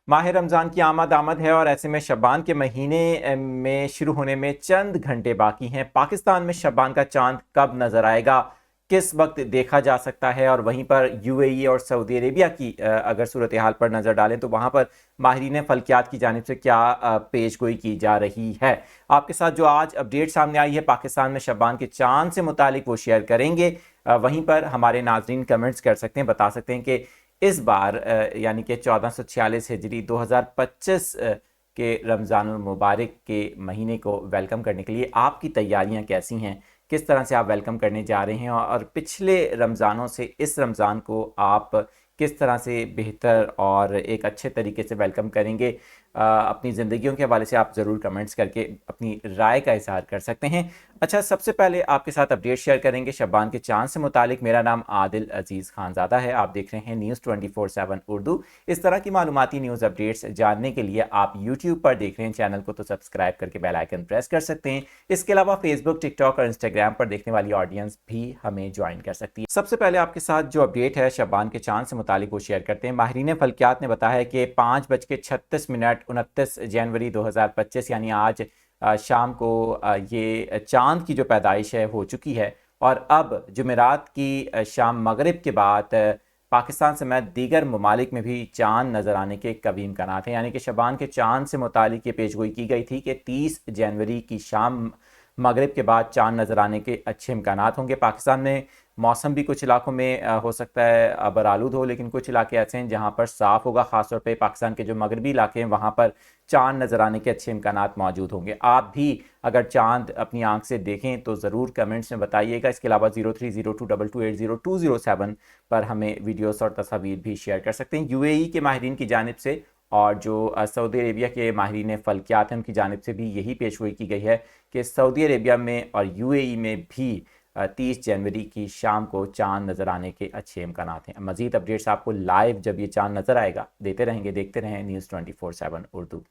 माह रमज़ान की आमद है और ऐसे में शबान के महीने में शुरू होने में चंद घंटे बाकी हैं। पाकिस्तान में शबान का चांद कब नज़र आएगा, किस वक्त देखा जा सकता है, और वहीं पर यूएई और सऊदी अरेबिया की अगर सूरत हाल पर नज़र डालें तो वहाँ पर माहिरीन फ़ल्कियात की जानिब से क्या पेशगोई की जा रही है। आपके साथ जो आज अपडेट सामने आई है पाकिस्तान में शबान के चांद से मुतालिक, वो शेयर करेंगे। वहीं पर हमारे नाजरीन कमेंट्स कर सकते हैं, बता सकते हैं कि इस बार यानी कि 1446 हिजरी 2025 के रमज़ान मुबारक के महीने को वेलकम करने के लिए आपकी तैयारियां कैसी हैं, किस तरह से आप वेलकम करने जा रहे हैं, और पिछले रमज़ानों से इस रमज़ान को आप किस तरह से बेहतर और एक अच्छे तरीके से वेलकम करेंगे। अपनी ज़िंदगियों के हवाले से आप ज़रूर कमेंट्स करके अपनी राय का इज़हार कर सकते हैं। अच्छा, सबसे पहले आपके साथ अपडेट शेयर करेंगे शबान के चांद से मुतालिक। मेरा नाम आदिल अजीज़ खानज़ादा है, आप देख रहे हैं न्यूज़ 24/7 उर्दू। इस तरह की मालूमाती न्यूज़ अपडेट्स जानने के लिए आप यूट्यूब पर देख रहे हैं चैनल को, तो सब्सक्राइब करके बेल आइकन प्रेस कर सकते हैं। इसके अलावा फेसबुक, टिकटॉक और इंस्टाग्राम पर देखने वाली ऑडियंस भी हमें ज्वाइन कर सकती है। सबसे पहले आपके साथ जो अपडेट है शबान के चांद से मुतालिक वो शेयर करते हैं। माहिरीन फ़ल्कियात ने बताया है कि 5:36 29 जनवरी 2025 यानी आज शाम को ये चांद की जो पैदाइश है हो चुकी है, और अब जुमेरात की शाम मगरिब के बाद पाकिस्तान समेत दीगर ममालिक में भी चांद नज़र आने के कभी इम्कान हैं। यानी कि शबान के चांद से मुतालिक ये पेशगोई की गई थी कि 30 जनवरी की शाम मगरिब के बाद चांद नज़र आने के अच्छे इम्कान होंगे। पाकिस्तान में मौसम भी कुछ इलाकों में हो सकता है अबरालूद हो, लेकिन कुछ इलाके ऐसे हैं जहाँ पर साफ़ होगा। ख़ासतौर पे पाकिस्तान के जो मगरबी इलाके हैं वहाँ पर चांद नज़र आने के अच्छे इम्कान मौजूद होंगे। आप भी अगर चांद अपनी आंख से देखें तो ज़रूर कमेंट्स में बताइएगा। इसके अलावा 0302228027 पर हमें वीडियोस और तस्वीर भी शेयर कर सकते हैं। यूएई के माहिरीन की जानिब से और जो सऊदी अरेबिया के माहिरीन फ़ल्कियात हैं उनकी जानिब से भी यही पेशगोई की गई है कि सऊदी अरेबिया में और यूएई में भी 30 जनवरी की शाम को चांद नज़र आने के अच्छे इम्कान हैं। मज़ीद अपडेट्स आपको लाइव जब ये चांद नज़र आएगा देते रहेंगे। देखते रहें न्यूज़ 24/7 उर्दू।